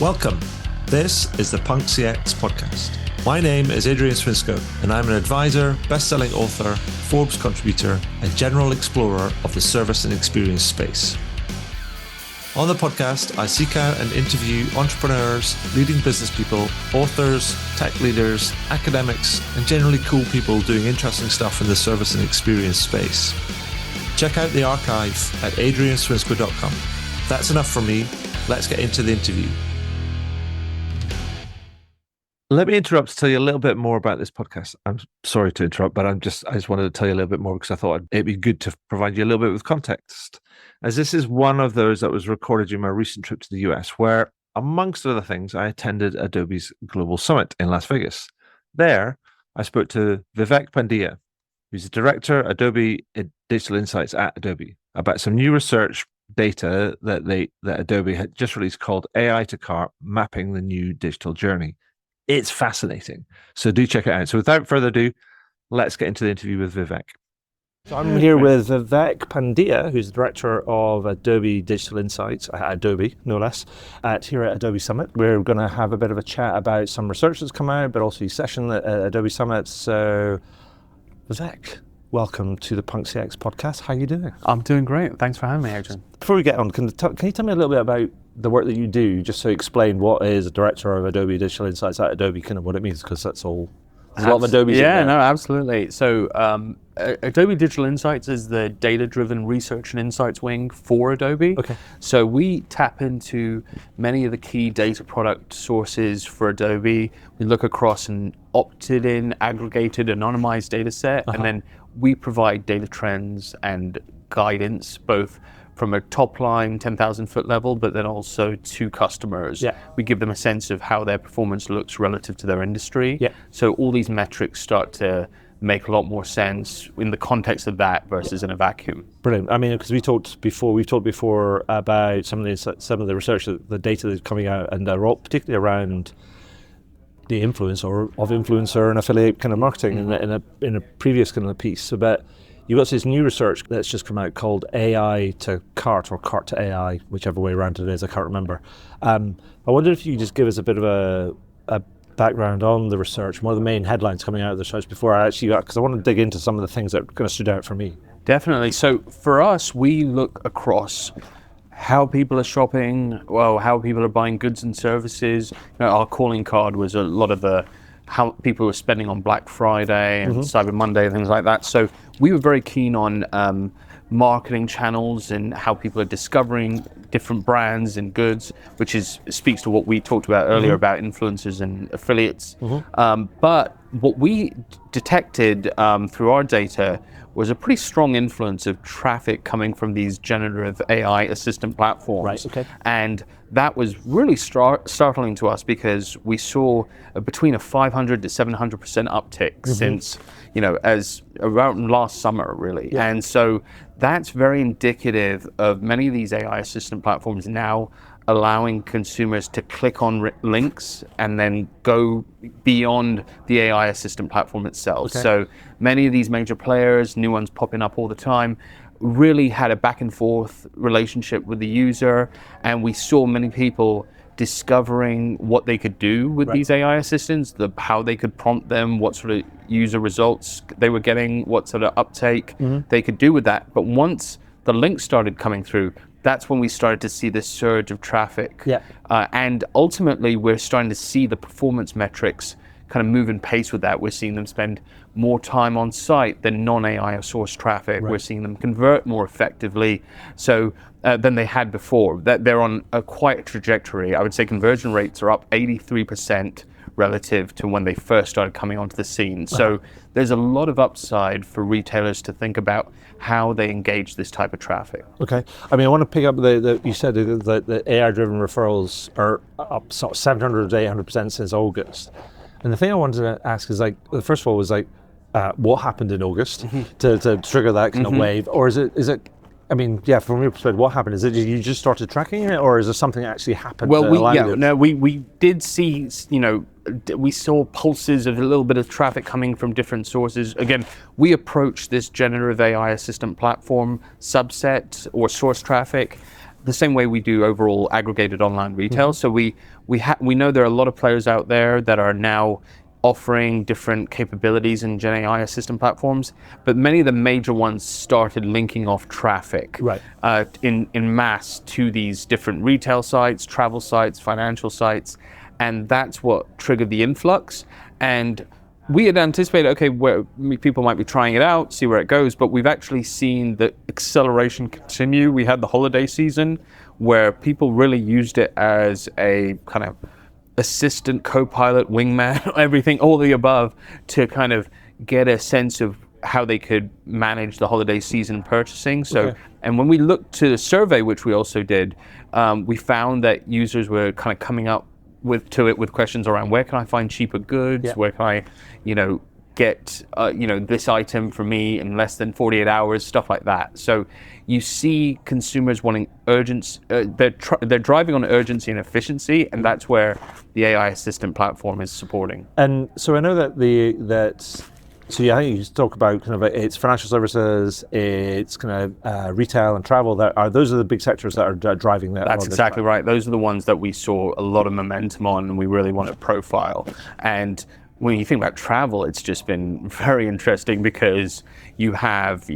Welcome. This is the Punk CX podcast. My name is Adrian Swinscoe, and I'm an advisor, best-selling author, Forbes contributor, and general explorer of the service and experience space. On the podcast, I seek out and interview entrepreneurs, leading business people, authors, tech leaders, academics, and generally cool people doing interesting stuff in the service and experience space. Check out the archive at adrianswinscoe.com. That's enough from me. Let's get into the interview. Let me interrupt to tell you a little bit more about this podcast. I'm sorry to interrupt, but I just wanted to tell you a little bit more because I thought it'd be good to provide you a little bit with context. As this is one of those that was recorded during my recent trip to the US, where, amongst other things, I attended Adobe's Global Summit in Las Vegas. There, I spoke to Vivek Pandya, who's the director of Adobe Digital Insights at Adobe, about some new research data that Adobe had just released called AI to Cart, Mapping the New Digital Journey. It's fascinating. So do check it out. So without further ado, let's get into the interview with Vivek. So I'm here with Vivek Pandya, who's the director of Adobe Digital Insights, at Adobe, no less, here at Adobe Summit. We're going to have a bit of a chat about some research that's come out, but also your session at Adobe Summit. So Vivek, welcome to the Punk CX podcast. How are you doing? I'm doing great. Thanks for having me, Adrian. Before we get on, can you tell me a little bit about the work that you do, just to explain what is a director of Adobe Digital Insights at Adobe, kind of what it means, because that's all, there's a lot of Adobe's in there. No, absolutely. So Adobe Digital Insights is the data-driven research and insights wing for Adobe. Okay. So we tap into many of the key data product sources for Adobe. We look across an opted-in, aggregated, anonymized data set, and then we provide data trends and guidance, both from a top line 10,000 foot level, but then also to customers. Yeah. We give them a sense of how their performance looks relative to their industry. Yeah. So all these metrics start to make a lot more sense in the context of that versus in a vacuum. Brilliant. I mean, because we've talked before about some of the research, the data that's coming out, and they're all particularly around the influence of influencer and affiliate kind of marketing in a previous kind of piece. So, but you've got this new research that's just come out called AI to Cart, or Cart to AI, whichever way around it is, I can't remember. I wonder if you could just give us a bit of a background on the research, one of the main headlines coming out of the research before I actually got, because I want to dig into some of the things that kind of stood out for me. Definitely. So for us, we look across how people are shopping, how people are buying goods and services. Our calling card was a lot of how people were spending on Black Friday and Cyber Monday and things like that. So we were very keen on marketing channels and how people are discovering different brands and goods, which speaks to what we talked about earlier about influencers and affiliates. But what we detected through our data was a pretty strong influence of traffic coming from these generative AI assistant platforms. Right, okay. And that was really startling to us, because we saw between a 500 to 700% uptick since, as around last summer, really. Yeah. And so that's very indicative of many of these AI assistant platforms now allowing consumers to click on links and then go beyond the AI assistant platform itself. Okay. So many of these major players, new ones popping up all the time, really had a back and forth relationship with the user, and we saw many people discovering what they could do with these AI assistants, how they could prompt them, what sort of user results they were getting, what sort of uptake they could do with that. But once the links started coming through, that's when we started to see this surge of traffic. Yeah. And ultimately, we're starting to see the performance metrics kind of move in pace with that. We're seeing them spend more time on site than non-AI source traffic. We're seeing them convert more effectively than they had before. That they're on quite a trajectory. I would say conversion rates are up 83% relative to when they first started coming onto the scene. So there's a lot of upside for retailers to think about how they engage this type of traffic. Okay. I mean, I want to pick up you said that the AI-driven referrals are up sort of 700 to 800% since August. And the thing I wanted to ask is, like, the first of all was like, what happened in August to trigger that kind of wave? Or is it? I mean, yeah, from your perspective, what happened? Is it you just started tracking it, or is there something that actually happened? Well, we did see, we saw pulses of a little bit of traffic coming from different sources. Again, we approached this generative AI assistant platform subset or source traffic the same way we do overall aggregated online retail. So we know there are a lot of players out there that are now offering different capabilities in Gen AI assistant platforms, but many of the major ones started linking off traffic in mass to these different retail sites, travel sites, financial sites, and that's what triggered the influx. And we had anticipated, okay, where people might be trying it out, see where it goes, but we've actually seen the acceleration continue. We had the holiday season where people really used it as a kind of assistant, co-pilot, wingman, everything, all the above, to kind of get a sense of how they could manage the holiday season purchasing. So, and when we looked to the survey, which we also did, we found that users were kind of coming up with questions around where can I find cheaper goods, where can I, get this item for me in less than 48 hours, stuff like that. So you see consumers wanting urgency, they're driving on urgency and efficiency, and that's where the AI assistant platform is supporting. And so I know that so I think you talk about kind of it's financial services, it's kind of retail and travel. Those are the big sectors that are driving that. That's exactly right. Those are the ones that we saw a lot of momentum on, and we really want to profile. And when you think about travel, it's just been very interesting because you have,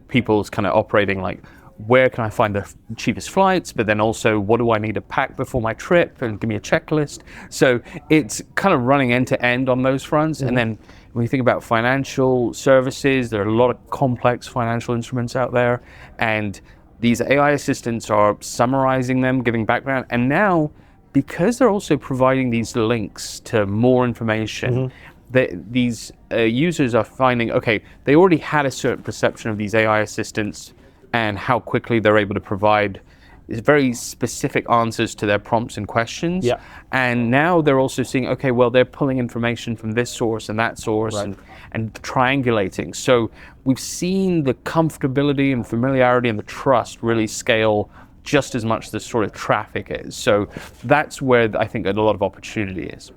people's kind of operating like, where can I find the cheapest flights? But then also, what do I need to pack before my trip? And give me a checklist. So it's kind of running end to end on those fronts. And then when you think about financial services, there are a lot of complex financial instruments out there. And these AI assistants are summarizing them, giving background. And now, because they're also providing these links to more information, these users are finding, okay, they already had a certain perception of these AI assistants and how quickly they're able to provide very specific answers to their prompts and questions. And now they're also seeing, okay, well, they're pulling information from this source and that source and triangulating. So we've seen the comfortability and familiarity and the trust really scale just as much as the sort of traffic is. So that's where I think a lot of opportunity is.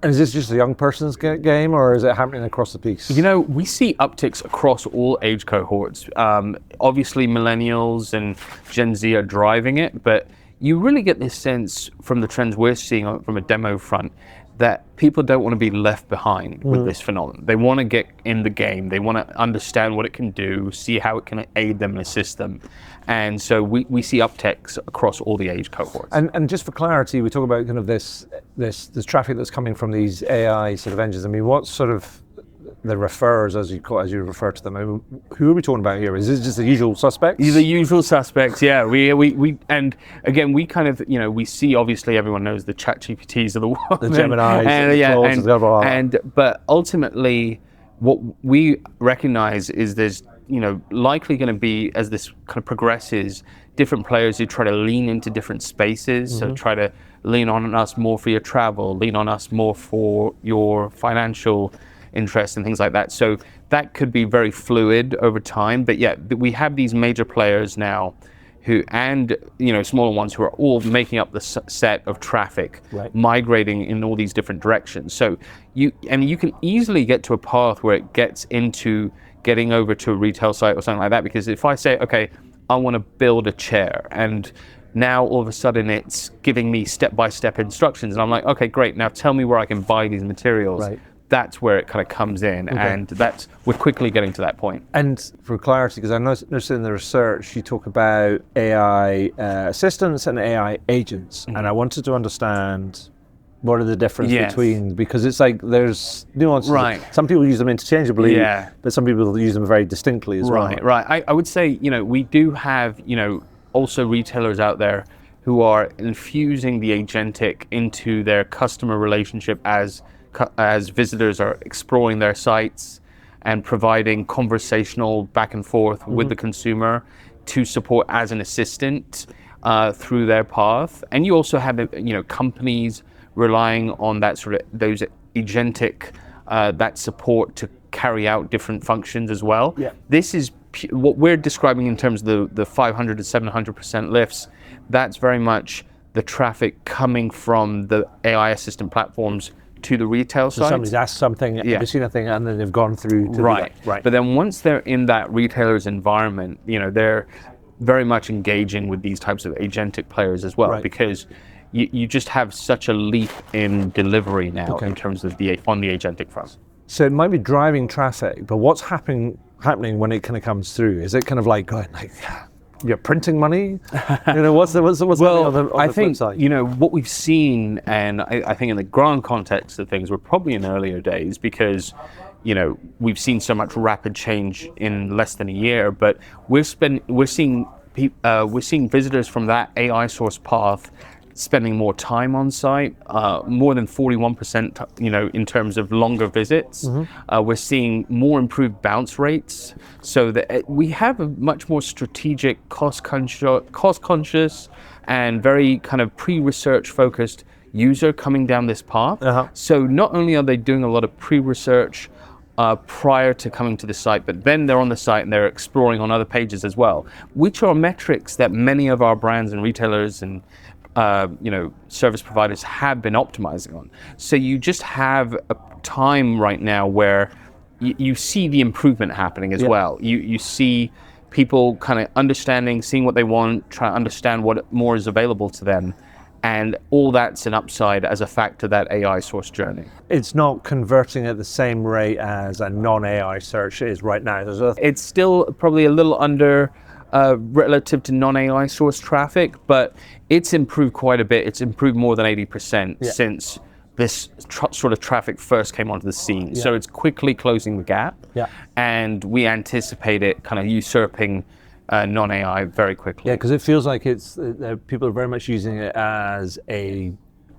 And is this just a young person's game, or is it happening across the piece? We see upticks across all age cohorts. Obviously, millennials and Gen Z are driving it, but you really get this sense from the trends we're seeing from a demo front that people don't want to be left behind with this phenomenon. They want to get in the game. They want to understand what it can do, see how it can aid them and assist them. And so we see upticks across all the age cohorts. And just for clarity, we talk about kind of this traffic that's coming from these AI sort of engines. I mean, what sort of the referrers, as you refer to them, I mean, who are we talking about here? Is this just the usual suspects? The usual suspects, yeah. We and again, we kind of, we see, obviously everyone knows the ChatGPTs of the world, the Geminis, and but ultimately, what we recognize is there's likely going to be, as this kind of progresses, different players who try to lean into different spaces. So try to lean on us more for your travel, lean on us more for your financial interest and things like that. So that could be very fluid over time. But yeah, we have these major players now who, and smaller ones who are all making up the set of traffic, migrating in all these different directions. So you can easily get to a path where it gets into getting over to a retail site or something like that. Because if I say, okay, I want to build a chair, and now all of a sudden it's giving me step-by-step instructions, and I'm like, okay, great, now tell me where I can buy these materials. That's where it kind of comes in, and we're quickly getting to that point. And for clarity, because I noticed in the research you talk about AI assistants and AI agents, and I wanted to understand what are the difference between, because it's like there's nuances. Some people use them interchangeably, but some people use them very distinctly as well. I would say, we do have, also retailers out there who are infusing the agentic into their customer relationship as visitors are exploring their sites and providing conversational back and forth with the consumer to support as an assistant through their path. And you also have, companies relying on that sort of those agentic that support to carry out different functions as well. This is what we're describing in terms of the 500 to 700% lifts. That's very much the traffic coming from the AI assistant platforms to the retail site. Somebody's asked something, they've seen a thing, and then they've gone through to But then once they're in that retailer's environment, they're very much engaging with these types of agentic players as well, Right. because you just have such a leap in delivery now in terms of on the agentic front. So it might be driving traffic, but what's happening when it kind of comes through? Is it kind of like going like, you're printing money? What's Well, on the I flip think side? what we've seen, and I think in the grand context of things, we're probably in earlier days because we've seen so much rapid change in less than a year. But we're seeing visitors from that AI source path spending more time on site, more than 41%, in terms of longer visits. We're seeing more improved bounce rates, so that we have a much more strategic, cost-conscious, and very kind of pre-research focused user coming down this path. So not only are they doing a lot of pre-research prior to coming to the site, but then they're on the site and they're exploring on other pages as well, which are metrics that many of our brands and retailers and service providers have been optimizing on. So you just have a time right now where you see the improvement happening as well. You see people kind of understanding, seeing what they want, trying to understand what more is available to them. And all that's an upside as a factor that AI source journey. It's not converting at the same rate as a non-AI search is right now. It's still probably a little under relative to non-AI source traffic, but it's improved quite a bit. It's improved more than 80% since this sort of traffic first came onto the scene. So it's quickly closing the gap, and we anticipate it kind of usurping non-AI very quickly. Yeah, because it feels like people are very much using it as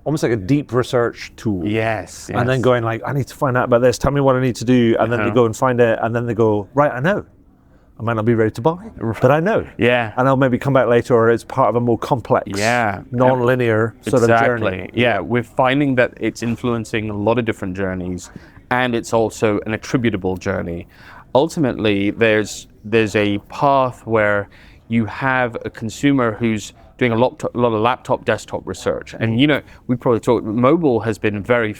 almost like a deep research tool. Yes. And then going like, I need to find out about this. Tell me what I need to do, and then they go and find it, and then they go, right, I know. I might not be ready to buy, but I know. Yeah. And I'll maybe come back later, or it's part of a more complex, non-linear sort of journey. Yeah, we're finding that it's influencing a lot of different journeys, and it's also an attributable journey. Ultimately, there's a path where you have a consumer who's doing a lot of laptop, desktop research. And, we probably talked, mobile has been very,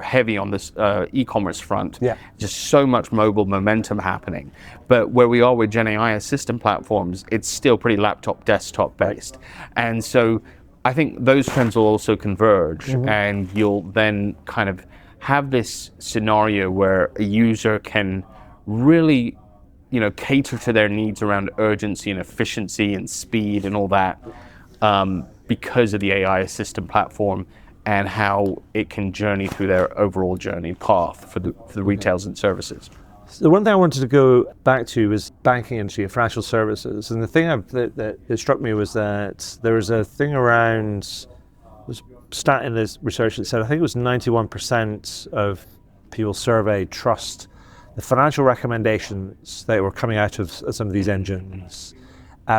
heavy on this e-commerce front. Yeah. Just so much mobile momentum happening. But where we are with Gen AI assistant platforms, it's still pretty laptop, desktop based. And so I think those trends will also converge, and you'll then kind of have this scenario where a user can really cater to their needs around urgency and efficiency and speed and all that, because of the AI assistant platform and how it can journey through their overall journey path for the retails and services. So the one thing I wanted to go back to was banking industry and financial services. And the thing that struck me was that there was a thing around, was stat in this research that said, I think it was 91% of people surveyed trust the financial recommendations that were coming out of some of these engines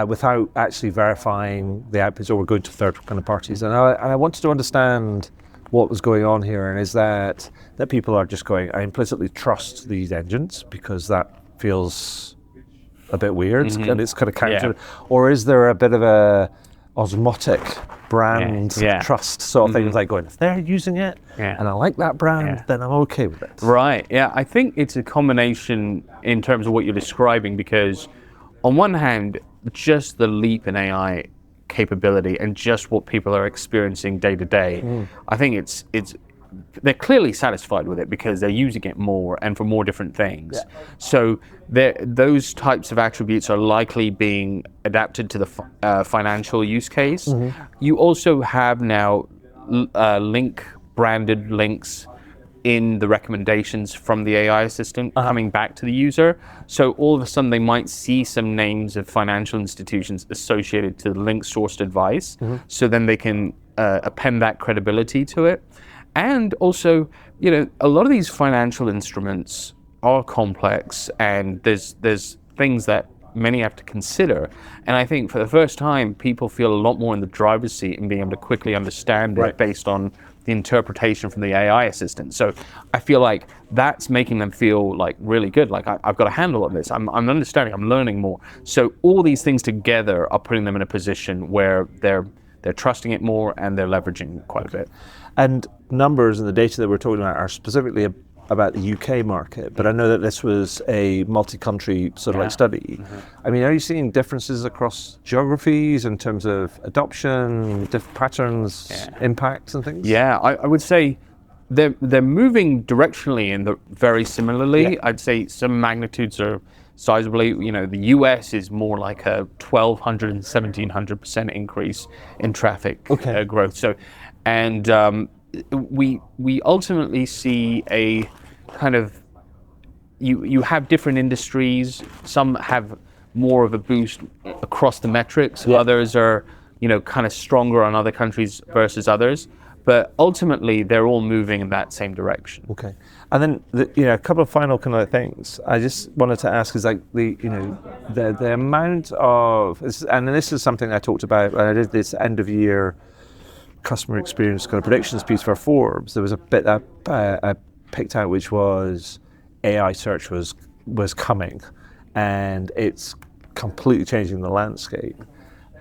without actually verifying the outputs or going to third kind of parties. And I wanted to understand what was going on here, and is that people are just going, I implicitly trust these engines because that feels a bit weird and it's kind of counter, or is there a bit of a osmotic brand trust sort of thing? It's like going, if they're using it and I like that brand, then I'm okay with it. Right, yeah, I think it's a combination in terms of what you're describing, because on one hand, just the leap in AI capability and just what people are experiencing day to day, I think it's they're clearly satisfied with it because they're using it more and for more different things. So those types of attributes are likely being adapted to the financial use case. You also have now branded links in the recommendations from the AI assistant coming back to the user. So all of a sudden they might see some names of financial institutions associated to the link sourced advice. So then they can append that credibility to it. And also, a lot of these financial instruments are complex, and there's things that many have to consider. And I think for the first time, people feel a lot more in the driver's seat in being able to quickly understand it based on the interpretation from the AI assistant. So I feel like that's making them feel like really good. Like I've got a handle on this. I'm understanding. I'm learning more. So all these things together are putting them in a position where they're trusting it more and they're leveraging quite a bit. And numbers and the data that we're talking about are specifically about the UK market, but I know that this was a multi-country sort of like study. I mean, are you seeing differences across geographies in terms of adoption, different patterns, impacts and things? Yeah, I would say they're moving directionally in the very similarly. I'd say some magnitudes are sizably. You know, the US is more like a 1,200 and 1,700% increase in traffic growth. So, and we ultimately see a kind of you have different industries. Some have more of a boost across the metrics. Others are, you know, kind of stronger on other countries versus others. But ultimately, they're all moving in that same direction. Okay, and then a couple of final kind of things I just wanted to ask is like the amount of, and this is something I talked about when I did this end of year customer experience kind of predictions piece for Forbes. There was a bit that I picked out, which was AI search was coming, and it's completely changing the landscape.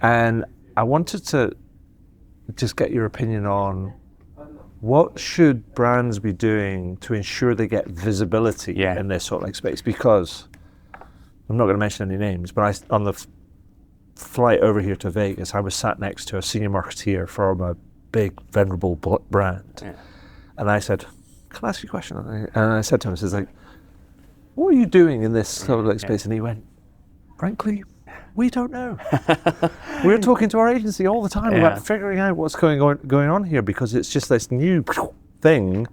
And I wanted to just get your opinion on what should brands be doing to ensure they get visibility in this sort of like space, because I'm not going to mention any names, but on the flight over here to Vegas, I was sat next to a senior marketeer from a big venerable brand, and I said, "Can I ask you a question?" And I said to him, "I says like, what are you doing in this sort of like space?" And he went, "Frankly, we don't know. We're talking to our agency all the time about figuring out what's going on here, because it's just this new thing,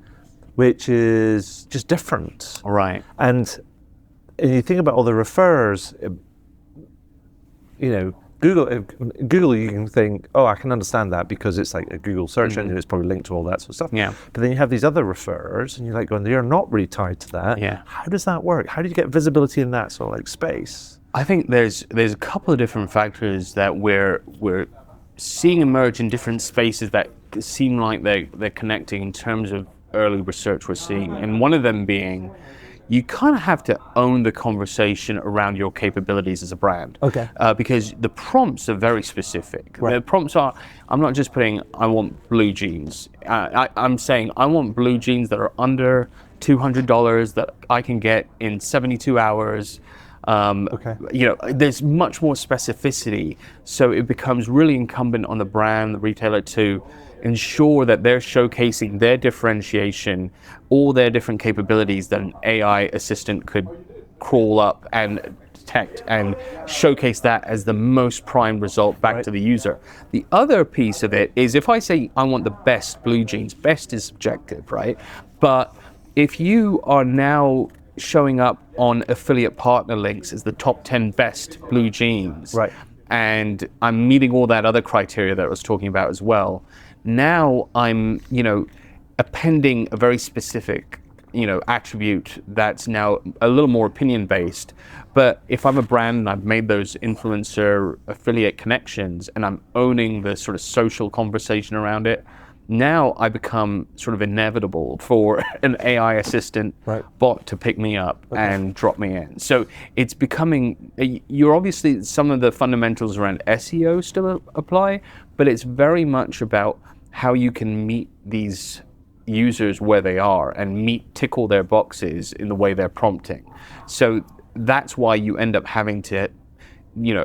which is just different." Right. And you think about all the referrers, Google, you can think, oh, I can understand that because it's like a Google search engine, it's probably linked to all that sort of stuff. Yeah. But then you have these other referrers, and you're like going, they're not really tied to that. Yeah. How does that work? How do you get visibility in that sort of like space? I think there's a couple of different factors that we're seeing emerge in different spaces that seem like they're connecting in terms of early research we're seeing. And one of them being, you kind of have to own the conversation around your capabilities as a brand. Okay. Because the prompts are very specific. Right. The prompts are, I'm not just putting, I want blue jeans. I'm saying, I want blue jeans that are under $200 that I can get in 72 hours. There's much more specificity, so it becomes really incumbent on the brand, the retailer, to ensure that they're showcasing their differentiation, all their different capabilities that an AI assistant could crawl up and detect and showcase that as the most prime result back to the user. The other piece of it is, if I say I want the best blue jeans, best is subjective, right? But if you are now showing up on affiliate partner links as the top 10 best blue jeans, right, and I'm meeting all that other criteria that I was talking about as well, now I'm, appending a very specific, attribute that's now a little more opinion based. But if I'm a brand and I've made those influencer affiliate connections and I'm owning the sort of social conversation around it, now I become sort of inevitable for an AI assistant bot to pick me up and drop me in. So it's becoming, you're obviously, some of the fundamentals around SEO still apply, but it's very much about how you can meet these users where they are and tickle their boxes in the way they're prompting. So that's why you end up having to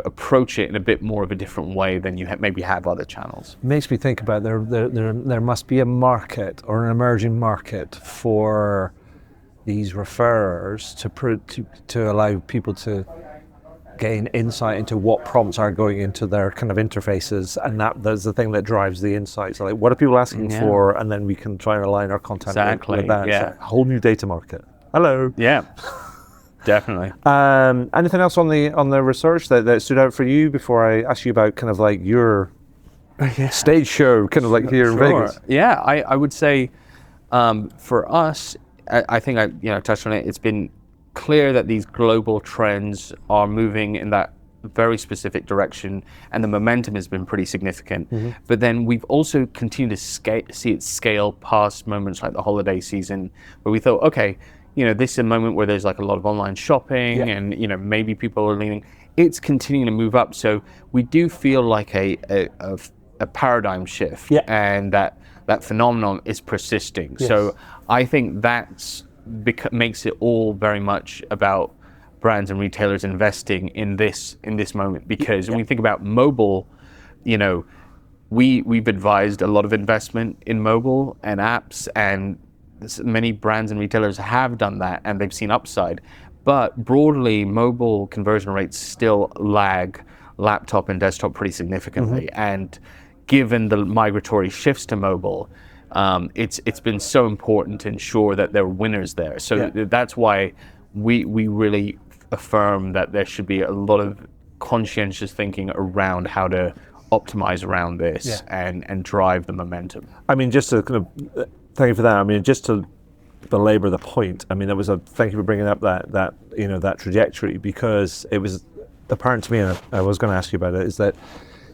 approach it in a bit more of a different way than you maybe have other channels. Makes me think about there must be a market or an emerging market for these referrers to allow people to gain insight into what prompts are going into their kind of interfaces, and that's the thing that drives the insights. Like, what are people asking for, and then we can try and align our content with that. Yeah. It's a whole new data market. Hello. Yeah. Definitely. Anything else on the research that stood out for you before I ask you about kind of like your stage show, kind of like here in Vegas? Yeah, I would say for us, I think I touched on it. It's been clear that these global trends are moving in that very specific direction, and the momentum has been pretty significant. But then we've also continued to see it scale past moments like the holiday season, where we thought, okay, this is a moment where there's like a lot of online shopping and, maybe people are leaning. It's continuing to move up. So we do feel like a paradigm shift, and that phenomenon is persisting. Yes. So I think that's makes it all very much about brands and retailers investing in this moment. Because when we think about mobile, we've advised a lot of investment in mobile and apps, and many brands and retailers have done that and they've seen upside. But broadly, mobile conversion rates still lag laptop and desktop pretty significantly. And given the migratory shifts to mobile, it's been so important to ensure that there are winners there. So that's why we really affirm that there should be a lot of conscientious thinking around how to optimize around this and drive the momentum. I mean, just to kind of thank you for that. I mean, just to belabor the point, I mean, thank you for bringing up that trajectory, because it was apparent to me, and I was going to ask you about it, is that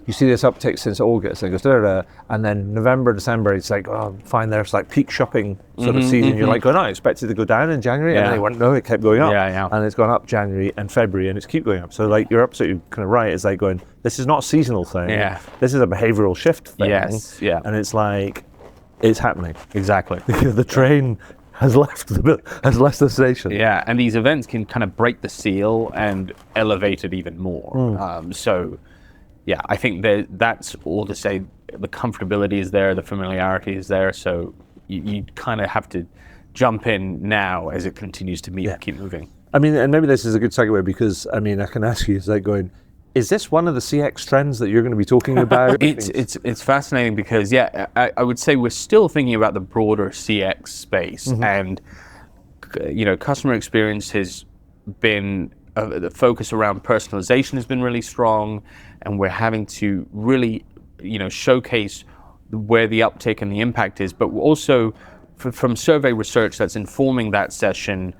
you see this uptick since August, and it goes and then November, December, it's like, oh, fine, there's like peak shopping sort of season. You're like, oh no, I expected it to go down in January, and they went, no, it kept going up. And it's gone up January and February, and it's keep going up. So like, you're absolutely kind of right. It's like going, this is not a seasonal thing. This is a behavioral shift thing. And it's like, it's happening. Exactly. The train has left the station. Yeah, and these events can kind of break the seal and elevate it even more. So, yeah, I think that's all to say. The comfortability is there, the familiarity is there. So you kind of have to jump in now as it continues to keep moving. I mean, and maybe this is a good segue, because I mean, I can ask you, is like going, is this one of the CX trends that you're going to be talking about? It's fascinating because, I would say we're still thinking about the broader CX space, and customer experience has been the focus around personalization has been really strong, and we're having to really showcase where the uptake and the impact is. But also from survey research that's informing that session,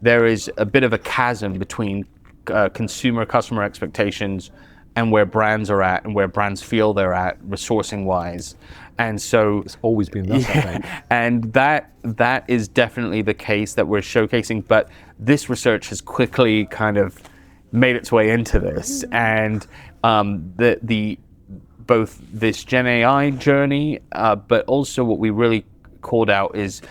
there is a bit of a chasm between customer expectations and where brands are at and where brands feel they're at resourcing wise. And so it's always been that, I think. And that is definitely the case that we're showcasing, but this research has quickly kind of made its way into this, and the both this Gen AI journey, but also what we really called out is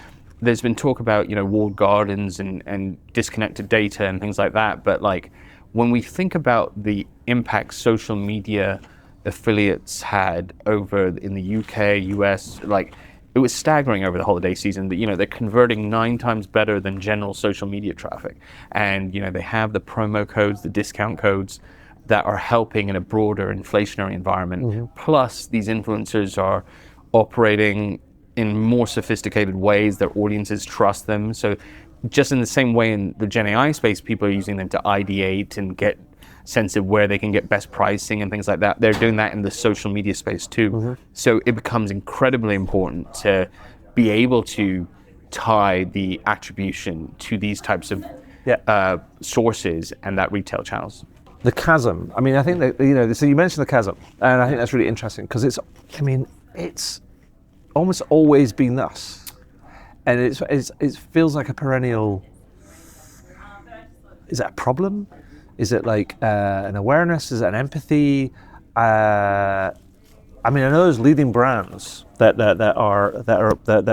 there's been talk about walled gardens and disconnected data and things like that, but like when we think about the impact social media affiliates had over in the UK, US, like it was staggering over the holiday season. That they're converting 9 times better than general social media traffic, and they have the promo codes, the discount codes that are helping in a broader inflationary environment. Plus, these influencers are operating in more sophisticated ways. Their audiences trust them. So, just in the same way in the Gen AI space, people are using them to ideate and get sense of where they can get best pricing and things like that. They're doing that in the social media space too. So it becomes incredibly important to be able to tie the attribution to these types of sources and that retail channels. The chasm. I mean, I think that, so you mentioned the chasm, and I think that's really interesting because it's almost always been thus. And it feels like a perennial. Is that a problem? Is it like an awareness? Is it an empathy? I mean, I know there's leading brands that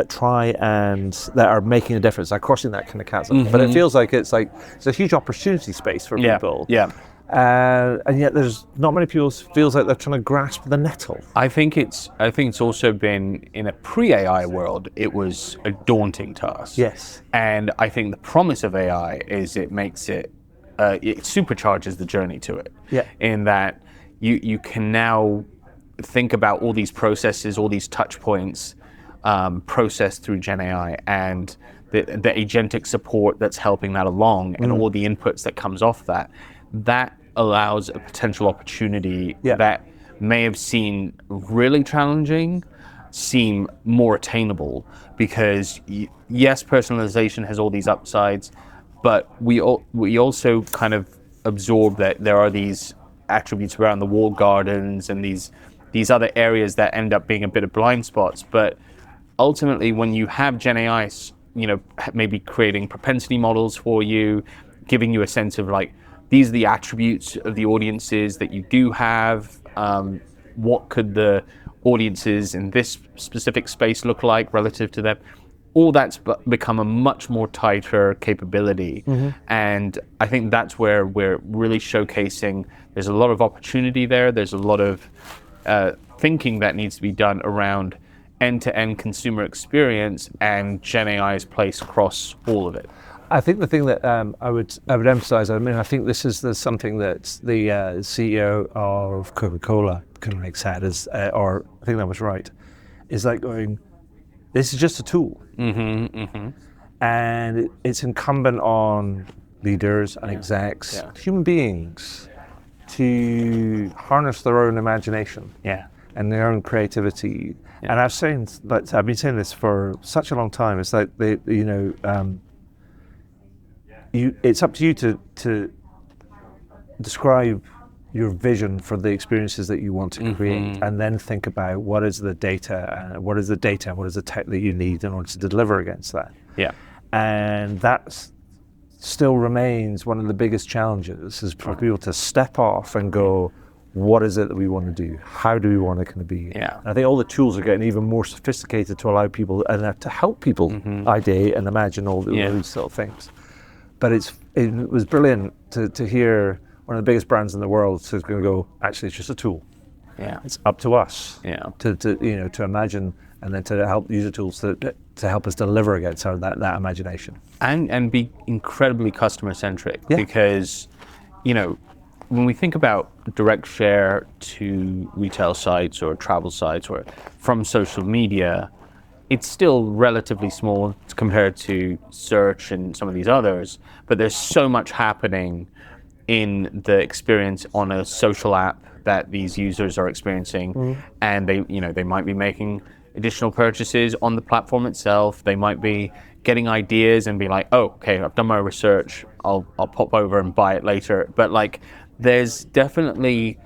try and that are making a difference, like crossing that kind of chasm. But it feels like it's a huge opportunity space for people. And yet there's not many people feels like they're trying to grasp the nettle. I think it's also been, in a pre-AI world, it was a daunting task. Yes. And I think the promise of AI is it makes it supercharges the journey to it. In that you can now think about all these processes, all these touch points processed through Gen AI, and the agentic support that's helping that along, and all the inputs that comes off that allows a potential opportunity that may have seemed really challenging seem more attainable, because yes, personalization has all these upsides, but we also kind of absorb that there are these attributes around the walled gardens and these other areas that end up being a bit of blind spots. But ultimately, when you have Gen AI, maybe creating propensity models for you, giving you a sense of like, these are the attributes of the audiences that you do have. What could the audiences in this specific space look like relative to them? all that's become a much more tighter capability. And I think that's where we're really showcasing there's a lot of opportunity there. There's a lot of thinking that needs to be done around end-to-end consumer experience, and Gen AI's place across all of it. I think the thing that I would emphasize, I mean, I think this is something that the CEO of Coca-Cola kind of said, or I think that was right, is like going, this is just a tool. And it's incumbent on leaders and execs, human beings, to harness their own imagination and their own creativity. And I've been saying this for such a long time. It's like it's up to you to describe your vision for the experiences that you want to create, and then think about what is the data, what is the tech that you need in order to deliver against that. And that still remains one of the biggest challenges, is for people to step off and go, what is it that we want to do? How do we want to kind of be? And I think all the tools are getting even more sophisticated to allow people and to help people ideate and imagine all these sort of things. But it was brilliant to hear one of the biggest brands in the world is going to go, actually, it's just a tool. It's up to us to imagine, and then to help use the tools to help us deliver against that imagination. And be incredibly customer centric, because, when we think about direct share to retail sites or travel sites or from social media, it's still relatively small compared to search and some of these others, but there's so much happening in the experience on a social app that these users are experiencing, and they might be making additional purchases on the platform itself. They might be getting ideas and be like, oh, okay, I've done my research, I'll pop over and buy it later. But like, there's definitely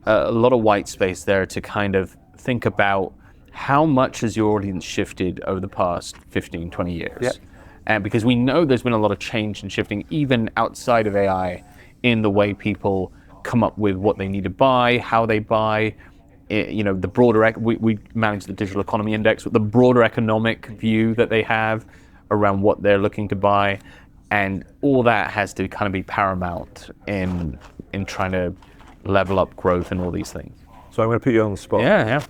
a lot of white space there to kind of think about how much has your audience shifted over the past 15, 20 years. And because we know there's been a lot of change and shifting, even outside of AI, in the way people come up with what they need to buy, how they buy. The broader, we manage the Digital Economy Index, with the broader economic view that they have around what they're looking to buy. And all that has to kind of be paramount in trying to level up growth and all these things. So I'm going to put you on the spot. Yeah.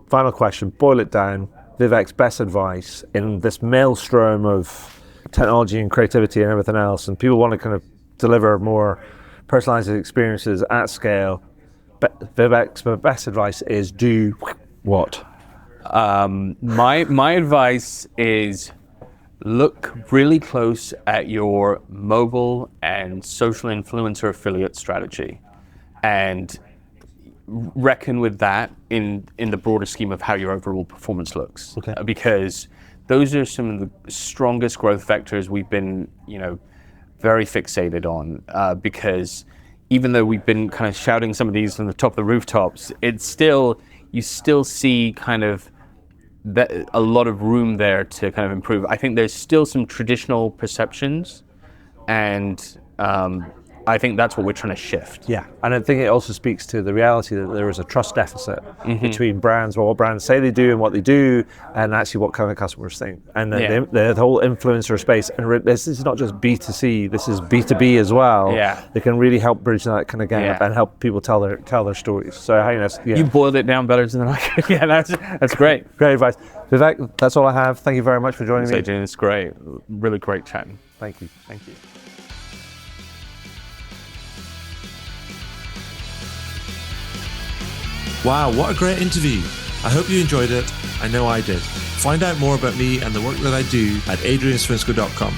Final question, boil it down. Vivek's best advice in this maelstrom of technology and creativity and everything else, and people want to kind of deliver more personalized experiences at scale. Vivek's best advice is do what? My advice is look really close at your mobile and social influencer affiliate strategy, and reckon with that in the broader scheme of how your overall performance looks. Because those are some of the strongest growth vectors we've been, very fixated on. Because even though we've been kind of shouting some of these from the top of the rooftops, you still see kind of a lot of room there to kind of improve. I think there's still some traditional perceptions, and I think that's what we're trying to shift. Yeah, and I think it also speaks to the reality that there is a trust deficit between brands, what brands say they do and what they do, and actually what kind of customers think. And the whole influencer space, and this is not just B2C, this is B2B as well. They can really help bridge that kind of gap and help people tell their stories. So I think you boiled it down better than I could. That's great. Great advice. Vivek, that's all I have. Thank you very much for joining me. Adrian, it's great. Really great chatting. Thank you. Wow, what a great interview. I hope you enjoyed it. I know I did. Find out more about me and the work that I do at adrianswinscoe.com.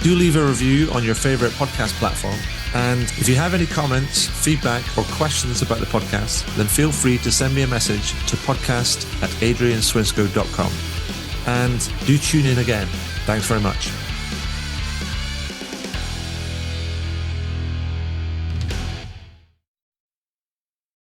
Do leave a review on your favorite podcast platform. And if you have any comments, feedback, or questions about the podcast, then feel free to send me a message to podcast@adrianswinscoe.com. And do tune in again. Thanks very much.